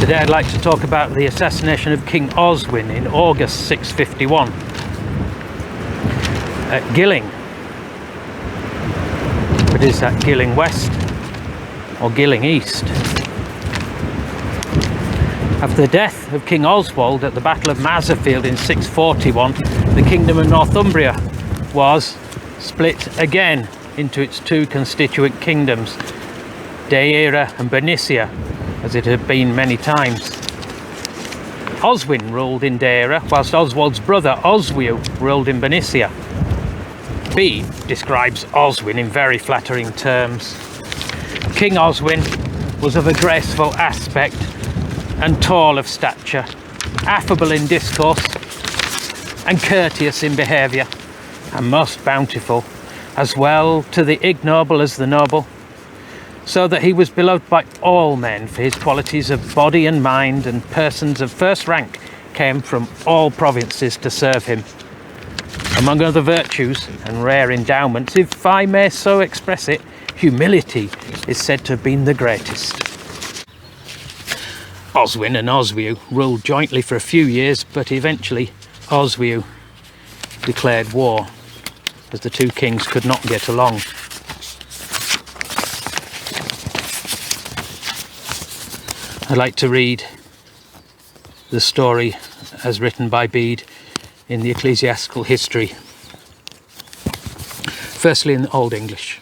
Today I'd like to talk about the assassination of King Oswin in August 651 at Gilling. But is that Gilling West or Gilling East? After the death of King Oswald at the Battle of Maserfield in 641, the Kingdom of Northumbria was split again into its two constituent kingdoms, Deira and Bernicia, as it had been many times. Oswin ruled in Deira, whilst Oswald's brother Oswiu ruled in Bernicia. Bede describes Oswin in very flattering terms. King Oswin was of a graceful aspect and tall of stature, affable in discourse and courteous in behaviour, and most bountiful, as well to the ignoble as the noble, so that he was beloved by all men for his qualities of body and mind, and persons of first rank came from all provinces to serve him. Among other virtues and rare endowments, if I may so express it, humility is said to have been the greatest. Oswin and Oswiu ruled jointly for a few years, but eventually Oswiu declared war, as the two kings could not get along. I'd like to read the story as written by Bede in the Ecclesiastical history. Firstly in Old English.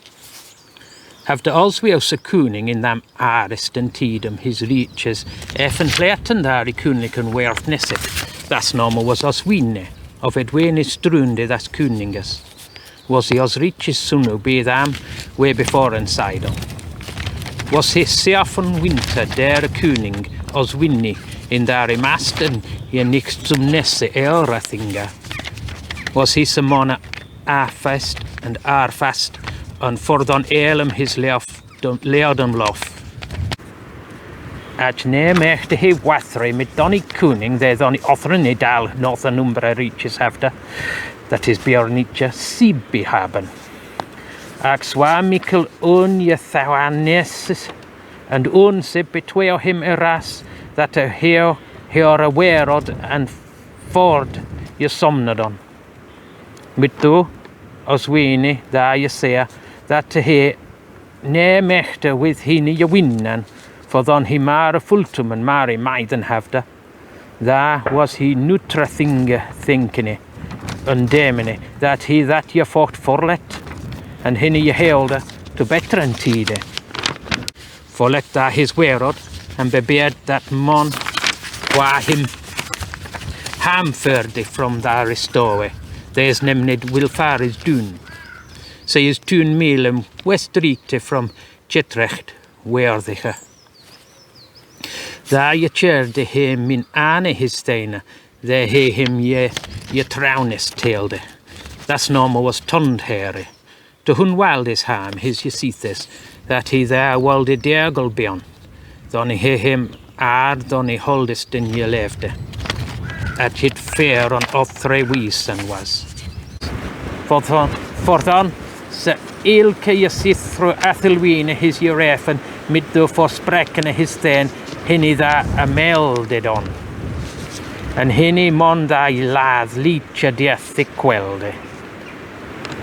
After Oswiu sa kuning in them aresten tidum his riches, effen fleten där I kunligen werfnesset, das normal was Oswine, of edwene strunde das kuningas. Was he os riches sunu be them way before and side on. Was his seafon winter der kuning os winni in där I masten je nixt zum nesse elrathinga. Was he samona afest and arfast and fordon elem his leodumlof. At ne mechte he wathre mit donny kuning there donny offeren dal north a number of reaches after, that is Bjornicha Sibi haben. Axwa Mikkel je thawanes and se between him eras that a here a werod and ford je somnadon. Mit du Oswini da je say that he ne mechte with hini je winnen, for don he mare fultum and mare maiden havda. Da was he nutra thinkini and demini that he that je fought forlet, and hini je helde to better and tide. Forlet da his werod, and bebeard that mon qua him hamferde from da restowe. There's nemned wilfaris dun. So is tun milem westrite from Chetrecht werdige. Da je cherde him min ane his steine, there he him je traunis telde. That's normal was tond here. To hun wildis ham his jesithes, that he there walde dergel beyond. Donny he him donny holdest in je lefte. At hit fair on of 3 weeks and was. Forthon, se ilke je sit through Athelwine his jerefen, mid do for sprekkene his steen, hinny da a melded on. And hinny monda I lath licha dia thickwelde.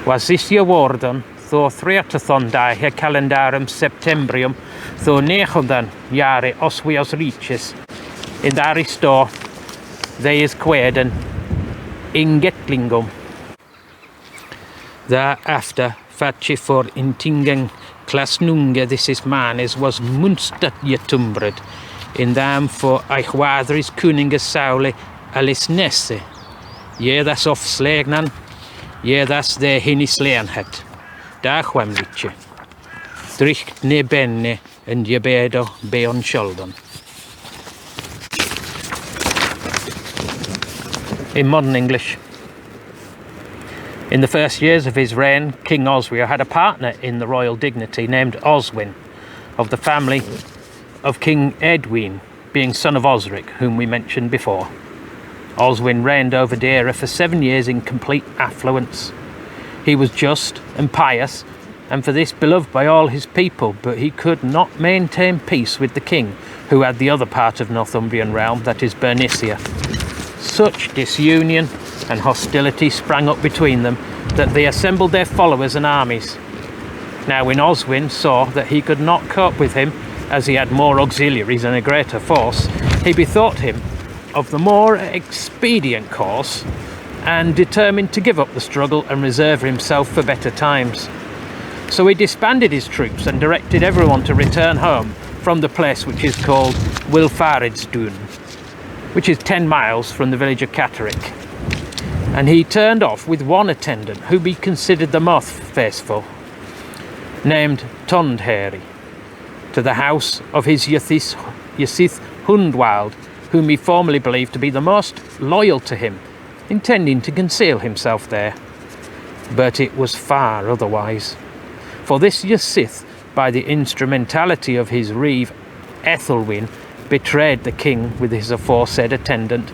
Was this je worden, though 3 da he calendarum septembrium, though 9 jare oswios riches, in aristo, they is queden in Getlingum. Thereafter, fatchi for intingen klasnunge this is manes was Munster jetumbred, in them for eichwadris kuninges saule alis nesse. Je das of slegnan, je das de hinni sleen het. Da chwamliche. Dricht ne benne en je bedo beon sholden. In modern English. In the first years of his reign, King Oswiu had a partner in the royal dignity named Oswin, of the family of King Edwin, being son of Osric, whom we mentioned before. Oswin reigned over Deira for 7 years in complete affluence. He was just and pious, and for this beloved by all his people, but he could not maintain peace with the king, who had the other part of Northumbrian realm, that is Bernicia. Such disunion and hostility sprang up between them that they assembled their followers and armies. Now when Oswin saw that he could not cope with him, as he had more auxiliaries and a greater force, he bethought him of the more expedient course, and determined to give up the struggle and reserve himself for better times. So he disbanded his troops and directed everyone to return home from the place which is called Wilfaridsdune, which is 10 miles from the village of Catterick. And he turned off with one attendant, whom he considered the most faithful, named Tondheri, to the house of his Ythith Hundwald, whom he formerly believed to be the most loyal to him, intending to conceal himself there. But it was far otherwise. For this Ythith, by the instrumentality of his reeve Ethelwyn, betrayed the king with his aforesaid attendant,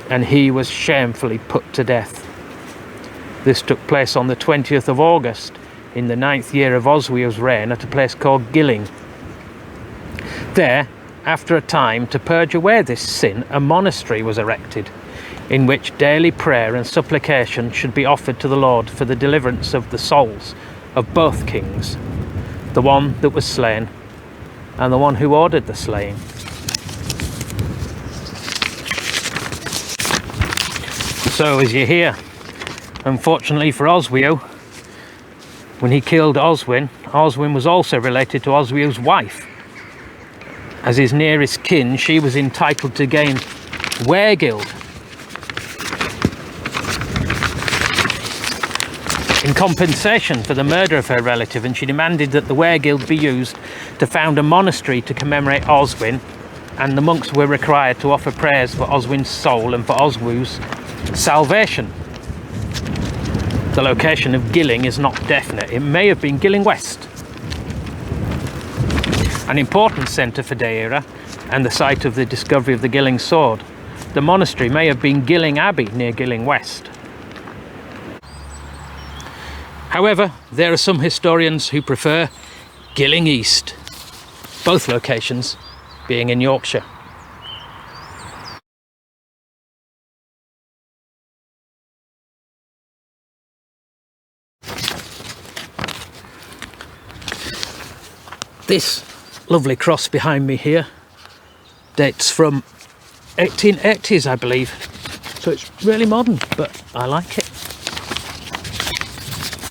and he was shamefully put to death. This took place on the 20th of August, in the 9th year of Oswiu's reign, at a place called Gilling. There, after a time, to purge away this sin, a monastery was erected, in which daily prayer and supplication should be offered to the Lord for the deliverance of the souls of both kings, the one that was slain and the one who ordered the slaying. So as you hear, unfortunately for Oswiu, when he killed Oswin, Oswin was also related to Oswiu's wife. As his nearest kin, she was entitled to gain weregild in compensation for the murder of her relative, and she demanded that the weregild be used to found a monastery to commemorate Oswin, and the monks were required to offer prayers for Oswin's soul and for Oswiu's salvation. The location of Gilling is not definite. It may have been Gilling West, an important centre for Deira and the site of the discovery of the Gilling sword. The monastery may have been Gilling Abbey near Gilling West. However, there are some historians who prefer Gilling East, both locations being in Yorkshire. This lovely cross behind me here dates from 1880s, I believe, so it's really modern, but I like it.